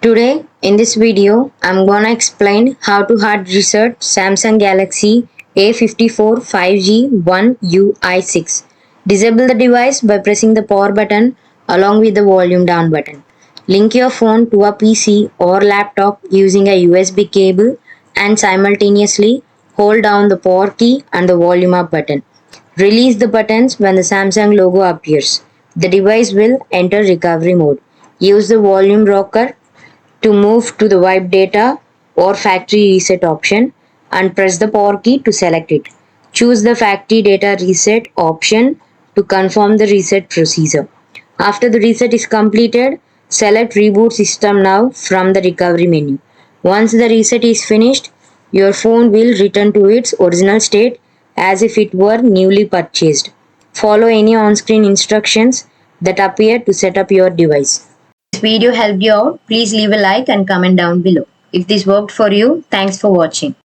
Today in this video I'm gonna explain how to hard reset Samsung Galaxy A54 5G 1 UI6. Disable the device by pressing the power button along with the volume down button. Link your phone to a PC or laptop using a USB cable and simultaneously hold down the power key and the volume up button. Release the buttons when the Samsung logo appears. The device will enter recovery mode. Use the volume rocker to move to the wipe data or factory reset option and press the power key to select it. Choose the factory data reset option to confirm the reset procedure. After the reset is completed, select reboot system now from the recovery menu. Once the reset is finished, your phone will return to its original state as if it were newly purchased. Follow any on-screen instructions that appear to set up your device. This video helped you out, please leave a like and comment down below. If this worked for you, thanks for watching.